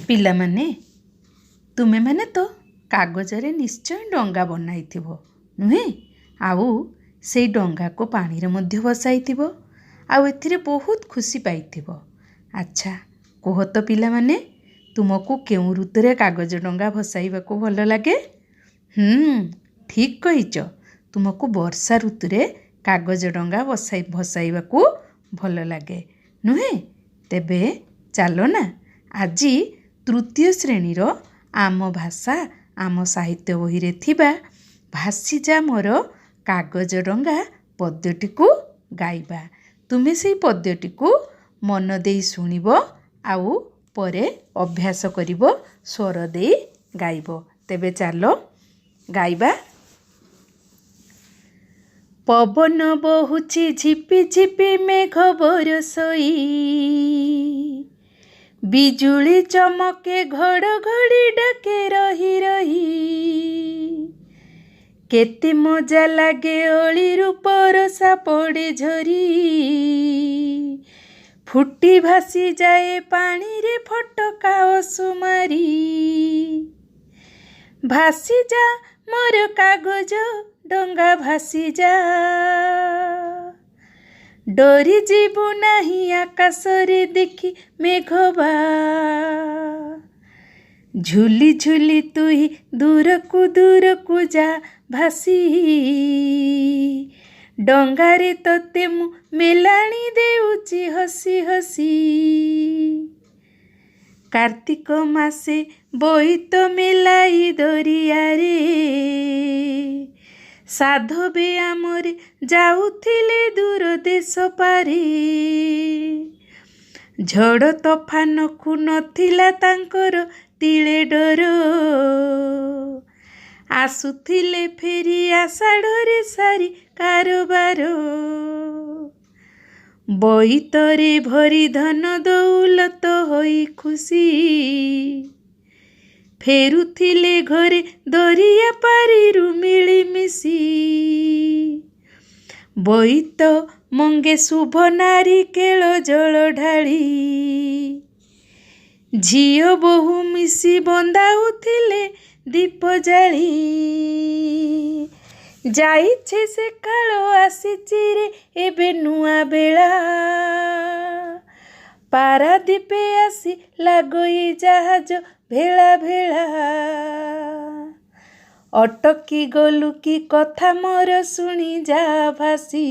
ପିଲାମାନେ ତୁମେମାନେ ତ କାଗଜରେ ନିଶ୍ଚୟ ଡଙ୍ଗା ବନାଇଥିବ ନୁହେଁ? ଆଉ ସେଇ ଡଙ୍ଗାକୁ ପାଣିରେ ମଧ୍ୟ ବସାଇଥିବ ଆଉ ଏଥିରେ ବହୁତ ଖୁସି ପାଇଥିବ। ଆଚ୍ଛା କୁହ ତ ପିଲାମାନେ, ତୁମକୁ କେଉଁ ଋତୁରେ କାଗଜ ଡଙ୍ଗା ଭସାଇବାକୁ ଭଲ ଲାଗେ? ଠିକ୍ କହିଛ, ତୁମକୁ ବର୍ଷା ଋତୁରେ କାଗଜ ଡଙ୍ଗା ଭସାଇବାକୁ ଭଲ ଲାଗେ ନୁହେଁ? ତେବେ ଚାଲ ନା ଆଜି ତୃତୀୟ ଶ୍ରେଣୀର ଆମ ଭାଷା ଆମ ସାହିତ୍ୟ ବହିରେ ଥିବା ଭାସିଯା ମୋର କାଗଜ ଡଙ୍ଗା ପଦ୍ୟଟିକୁ ଗାଇବା। ତୁମେ ସେଇ ପଦ୍ୟଟିକୁ ମନ ଦେଇ ଶୁଣିବ ଆଉ ପରେ ଅଭ୍ୟାସ କରିବ, ସ୍ୱର ଦେଇ ଗାଇବ। ତେବେ ଚାଲ ଗାଇବା। ପବନ ବହୁଛି ଝିପି ଝିପି ମେଘ ବରଷଇ, ବିଜୁଳି ଚମକେ ଘଡ଼ଘଡ଼ି ଡାକେ ରହି ରହି, କେତେ ମଜା ଲାଗେ ଅଳିରୁ ବରଷା ପଡ଼େ ଝରି, ଫୁଟି ଭାସି ଯାଏ ପାଣିରେ ଫଟକା ଅସୁମାରି, ଭାସିଯା ମୋର କାଗଜ ଡଙ୍ଗା ଭାସିଯା, ଡରି ଯିବୁ ନାହିଁ ଆକାଶରେ ଦେଖି ମେଘବା, ଝୁଲି ଝୁଲି ତୁଇ ଦୂରକୁ ଯା ଭାସି, ଡଙ୍ଗାରେ ତତେ ମୁଁ ମେଲାଣି ଦେଉଛି ହସି ହସି, କାର୍ତ୍ତିକ ମାସେ ବୋଇତ ମେଲାଇ ଦରିଆରେ, ସାଧବେ ଆମରେ ଯାଉଥିଲେ ଦୂର ଦେଶ ପାରେ, ଝଡ଼ ତୋଫାନକୁ ନଥିଲା ତାଙ୍କର ତିଳେ ଡର, ଆସୁଥିଲେ ଫେରି ଆଷାଢ଼ରେ ସାରି କାରବାର, ବୋଇତରେ ଭରି ଧନ ଦୌଲତ ହୋଇ ଖୁସି, ଫେରୁଥିଲେ ଘରେ ଦରିଆ ପାରିରୁ ମିଳିମିଶି, ବୋଇତ ମଙ୍ଗେ ଶୁଭ ନାରିକେଳ ଜଳ ଢାଳି, ଝିଅ ବୋହୂ ମିଶି ବନ୍ଦାଉଥିଲେ ଦୀପ ଜାଳି, ଯାଇଛି ସେ କାଳ ଆସିଛି ରେ ଏବେ ନୂଆ ବେଳା, ପାରାଦୀପେ ଆସି ଲାଗୋଇ ଜାହାଜ ଭେଳା ଭେଳା, ଅଟକି ଗଲୁ କି କଥା ମୋର ଶୁଣି ଯା ଭାସି,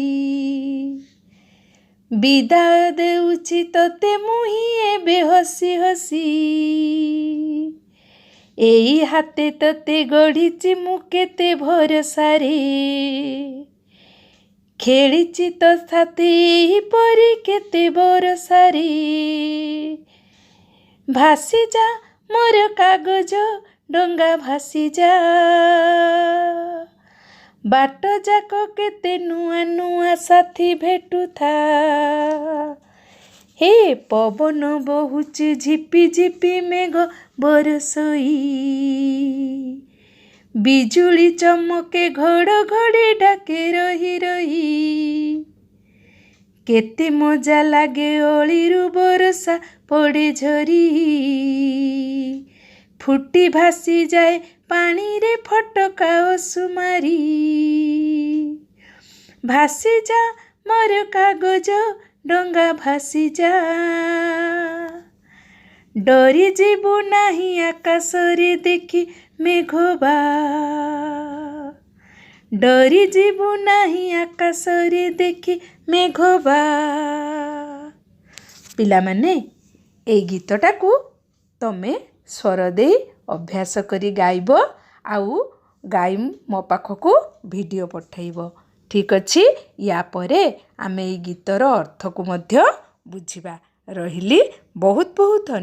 ବିଦାୟ ଦେଉଛି ତୋତେ ମୁହିଁ ଏବେ ହସି ହସି, ଏଇ ହାତେ ତୋତେ ଗଢ଼ିଛି ମୁଁ କେତେ ଭରସାରେ, ଖେଳିଛି ତୋ ସାଥେ ଏହିପରି କେତେ ବରଷାରେ, ଭାସିଯା ମୋର କାଗଜ ଡଙ୍ଗା ଭାସିଯା, ବାଟ ଯାକ କେତେ ନୂଆ ନୂଆ ସାଥୀ ଭେଟୁଥା, ହେ ପବନ ବହୁଛି ଝିପି ଝିପି ମେଘ ବରଷଇ, ବିଜୁଳି ଚମକେ ଘଡ଼ଘଡ଼ି ଡାକେ ରହି ରହି, କେତେ ମଜା ଲାଗେ ଅଳିରୁ ବରଷା ପଡ଼େ ଝରି, ଫୁଟି ଭାସି ଯାଏ ପାଣିରେ ଫଟକା ଅସୁମାରି, ଭାସିଯା ମୋର କାଗଜ ଡଙ୍ଗା ଭାସିଯା, ଡରି ଯିବୁ ନାହିଁ ଆକାଶରେ ଦେଖି ମେଘବା, ଡରି ଯିବୁ ନାହିଁ ଆକାଶରେ ଦେଖି ମେଘବା। ପିଲାମାନେ ଏଇ ଗୀତଟାକୁ ତମେ ସ୍ୱର ଦେଇ ଅଭ୍ୟାସ କରି ଗାଇବ ଆଉ ଗାଇ ମୋ ପାଖକୁ ଭିଡ଼ିଓ ପଠାଇବ। ଠିକ୍ ଅଛି? ୟା ପରେ ଆମେ ଏଇ ଗୀତର ଅର୍ଥକୁ ମଧ୍ୟ ବୁଝିବା। ରହିଲି, ବହୁତ ବହୁତ ଧନ୍ୟବାଦ।